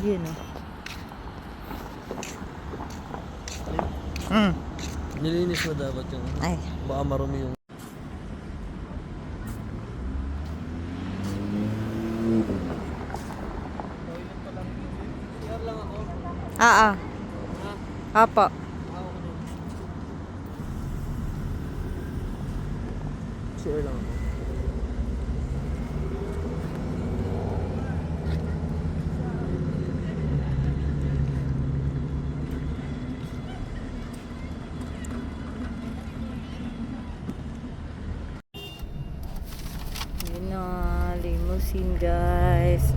Yun o. Nilinis mo dapat yun. Ay. Baka marumi yung... Apo. Share lang ako. Yun na, limousine guys.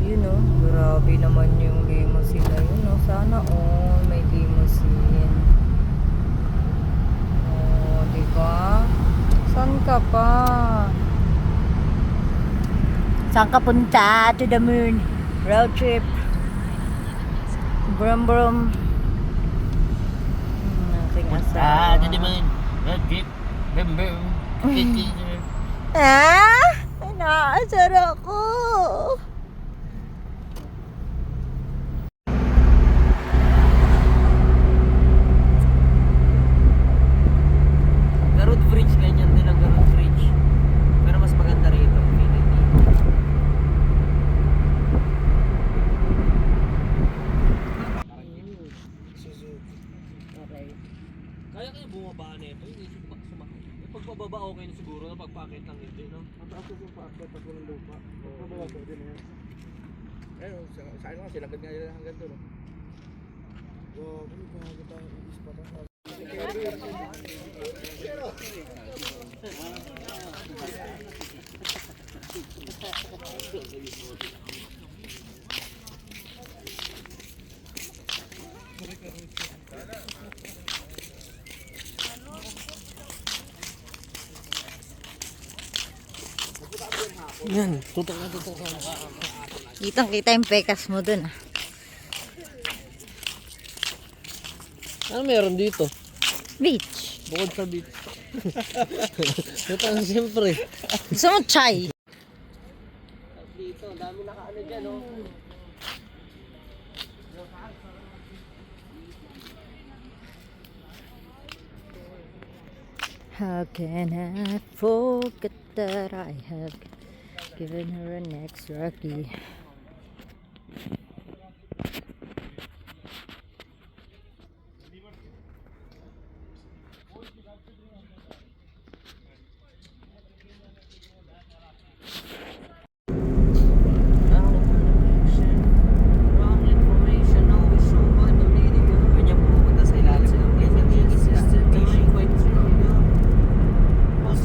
Yun o, grabe naman yung limousine na yun o. Sana all may limousine. Oh, diba? Saan ka pa? Saan ka punta? To the moon. Road trip. Brum brum. Ating asawa. Road trip. Bum bum. Ah? Inaasar ako. Garut Bridge, ganyan din ang Garut Bridge. Pero mas maganda rito. Okay. Kaya bumaba na ito, hindi sumakit. Pagpababa okay na siguro na pagpakit lang hindi, no? Mataas ko yung paakyat at walang lupa. Pagpababa ko din yan. Ayun, sa akin nga, silagad nga nila hanggang doon. So, kung ikaw tayo ibis pa tayo. Yan, tutok na. Kitang kita yung pekas mo dun ah. Ano meron dito? Beach. Bukod sa beach. Ito ang siyempre. Gusto mo chai? Dito, dami nakaano dyan, no? How can I forget that I have given her an extra key?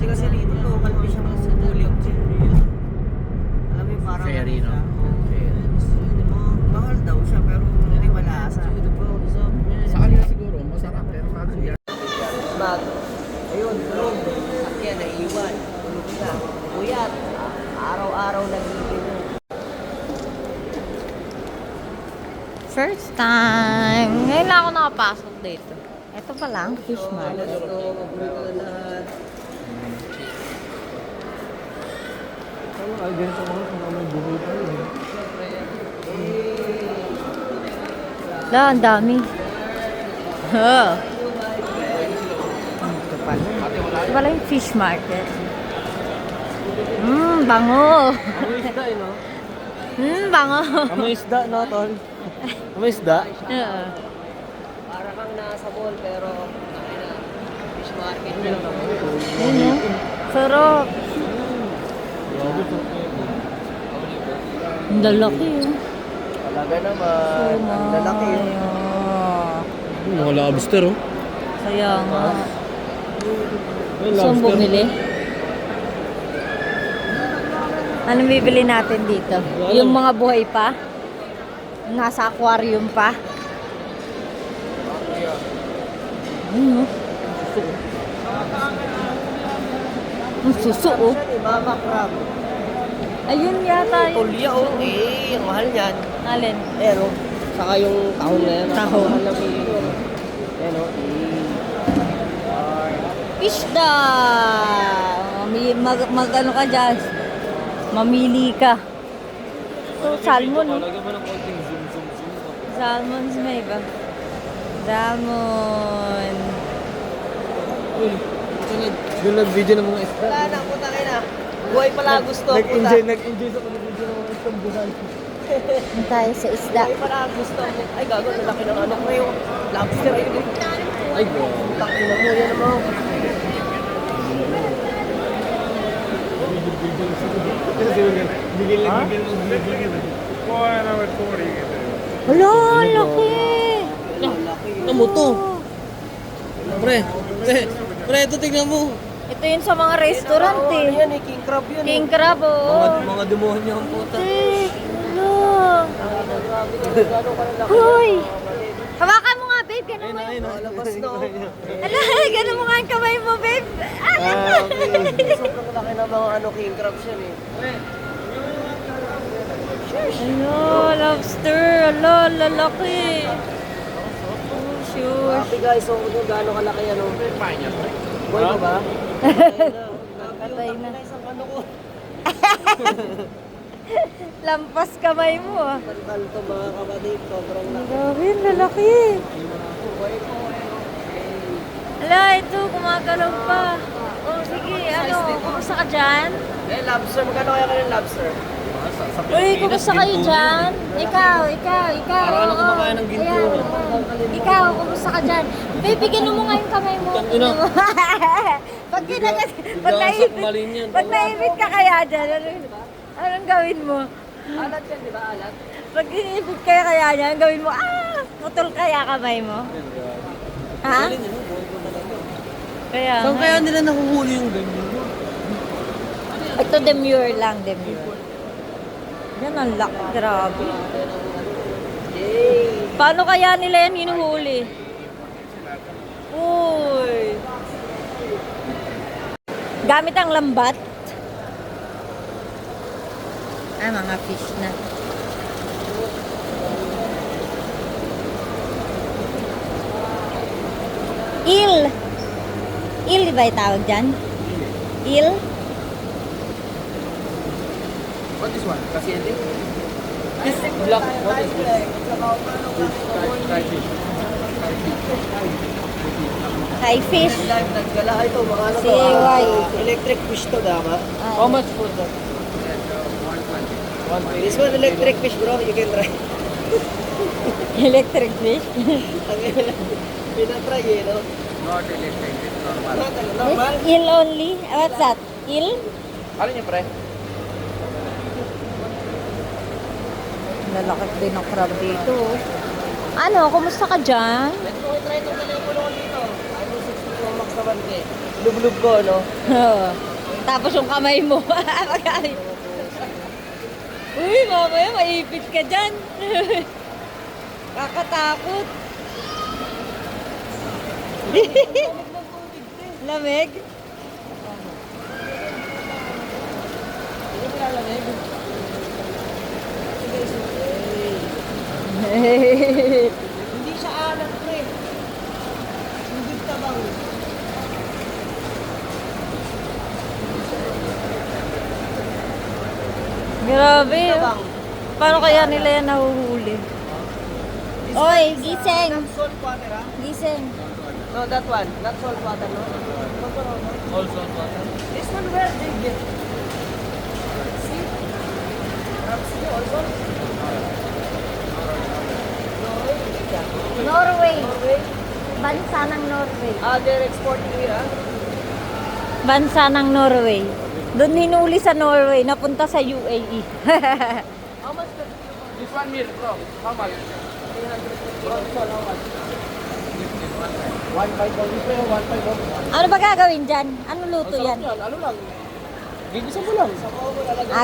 Kasi dito local fish ang mahuli. Alam mo yung parang Ferry, no? mahal daw siya pero hindi malasa. Sa kanila siguro, masarap. Pero parang yan. Ayun, tulog. Sakyan na iwan. Tulog na. Puyat. Araw-araw nagiging. First time. Ngayon lang ako nakapasok dito. Ito pa lang, fish market. Ay, ganito ko kung may buhay pa yun. La, ang dami. Oh. Ito pala. Ito pala yung fish market. Bango. Amoy isda, no? Bango. Amoy isda, no, tol? Amoy isda? Oo. Para kang nasa mall pero fish market lang. Yun o. Sarap. Ang lalaki yun. Talaga naman. Ang lalaki yun. Mga lobster, oh. Kaya nga. Gusto mong bumili? Anong bibili natin dito? Yung mga buhay pa? Nasa aquarium pa? Ano? Ang suso, oh. Mama crab. Ayun yata yun. Tulya, oh. Eh, ang mahal yan. Alin? Pero, saka yung tahon na yan. Tahon. Mahal ng kilo. Yan, oh. Pishda! Ano ka dyan? Mamili ka. to, salmon, no? Talaga mo ng konting zoom, zoom, zoom. Salmon's may ba? Salmon. Uy, yung nag-video ng mga isda. Wala na, puta kayo na. Buhay pala gusto, puta. Nag-enjoy sa pag-video ng mga isda. Buhay. Doon tayo sa isda. Buhay pala gusto. Ay, gago, lalaki ng ano ko yung lobster. Ayun, Ay, bro. laki na mo, yan mo. Bigil lang, bigil lang. Hala, ang laki! Tignan mo to. Pre, ito tignan mo. Ito yun sa mga restaurant Ano eh. yan eh, king crab yun. King crab, oo. Mga demonyo ang puta. Eh, hala. Hoy! Hawakan mo nga, babe. Ganun mo. Labas na, oh. Hala, ganun mo nga ang kamay mo, babe. Sobrang laki ng mga ano, king crabs yan eh. Hala, lobster. Hala, lalaki. Oh, shush. Grabe guys, so kung gaano kalaki ano. Buhay pa ba? Patay na. Isang ano ko. Lampas kamay mo, ah. Tandal to mga kapatid, sobrang laki. Grabe, ang lalaki. Hala, ito, gumagalaw pa. Oh, sige, ano, kumusta ka dyan? Eh, lobster, magkano kaya ka ng lobster? Uy, kumusta kayo dyan? Ikaw. Parang ano kumakain ng ginto, Ayan, no? Ikaw, kumusta ka dyan? Babe, bigyan mo nga yung kamay mo. Tangina. Pag kinagat, Bigasak malin yan. pag naibit ka kaya dyan, anong gawin mo? Alat yan, di ba? Alat? Pag inibit kaya dyan, gawin mo, putol kaya kamay mo. Ha? Kaya Saan nga. kaya nila nakuhuli yung ganyan? Ito demure lang, demure. Yan ang laki, grabe. Yay! Paano kaya nila yan hinuhuli? Uy! Gamit ang lambat. Mga fish na. Il! Il, di ba yung tawag dyan? Il? What is one? Kasiente? This black, what is this? Sky fish. High fish. Live, naggala ito, mga ano to. CAY. Electric fish to, dama. How much for that? This one electric fish, bro. You can try. Electric fish. Pinatry eh, no? Not electric, it's normal. Not ano, normal. This il only. What's that? Il? Ano niya, pre? Lalaki din ang crab dito. Ano, kumusta ka dyan? Let's go try itong telepono ko dito. iPhone 16 Pro Max naman eh. Lublub ko, no? Tapos yung kamay mo. Magaling. Uy, mamaya maipit ka dyan. Kakatakot. Lamig? Hindi mo lalamig. Hindi siya alat, pre. Hindi tabang. Grabe. oh. Tabang. Paano kaya nila yan nahuhuli? Oy, gising. Not salt water, ha? Gising. No, that one. Not salt water, no? Also, water. This one where they get? See? Crabs here also? Norway. Norway? Bansa ng Norway. Ah, they're exporting here, ha? Bansa ng Norway. Doon hinuli sa Norway, napunta sa UAE. How much the This one meal, bro. How much? 300 bro, this one, how much? 1.5 daw. This one, 1.5 daw. Ano ba gagawin dyan? Ano luto yan? Ano lang? Gigisa mo lang.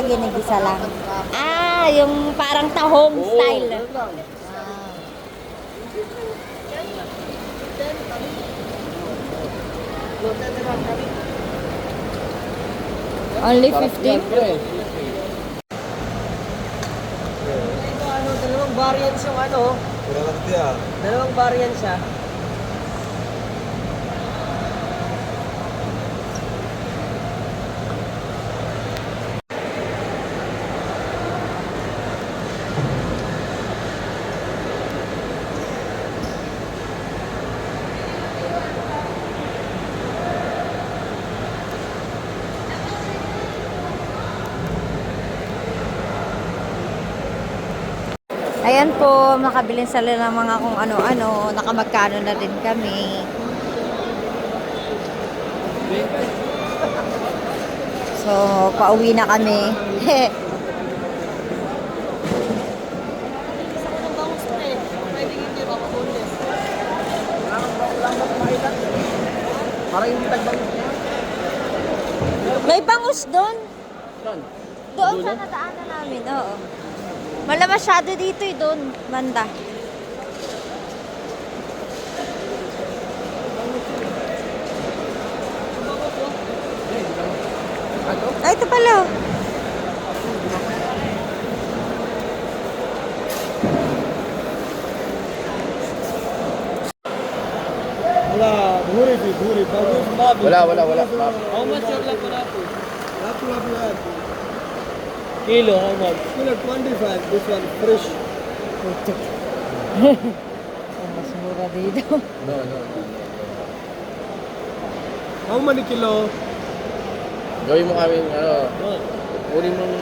Ginigisa lang. Yung parang tahong style. ganun lang. Only Sarap 50? yan, pre. Ito, ano, dalawang variants yung ano. Dalawang variants siya. Ayan po, makabilin sila ng mga kung ano-ano. Nakamagkano na din kami. So, pauwi na kami. Parang yung tagbang. May bangus doon. Saan? Doon sa nadaanan namin, oo. Wala masyado dito doon, banda. Ay, ito pala. Oh. Wala, dhuri, bagus, babi. Wala. How much your lapu-lapu? Lapu-lapu yan. Kilo, how much? Kilo 25, this one fresh. Mas mura dito. No. How many kilo? Gawin mo kami, One. kunin mong,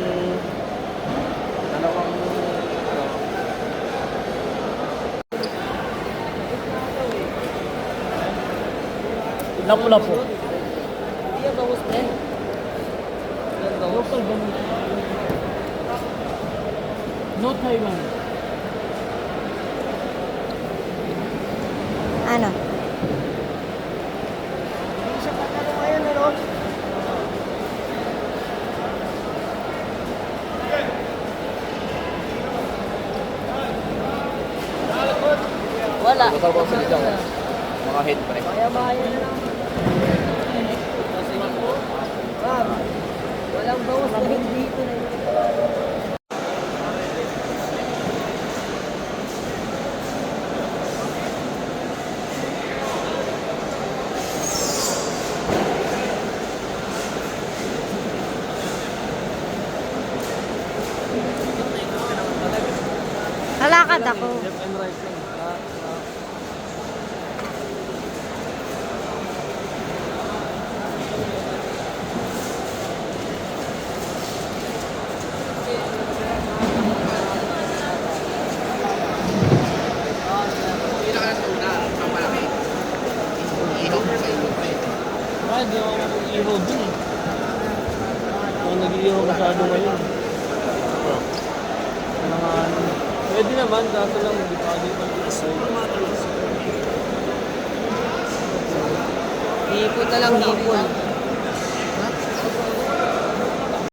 dalawang, Lapu-lapu. Iya, bagus deh. Local bangus. No Taiwan. Ano? Isa pa ka ngayon, ano? Wala. total ko sa dito. Mga head pa rin. Maya-maya na lang. Walang bawas na dito na yun. Lalakad ako. Left and right lang. Hindi ako mag-ihaw dun eh. Ako nag-ihaw masyado ngayon. Pwede naman, kaso lang hindi pa dito. Hipon na lang, hipon.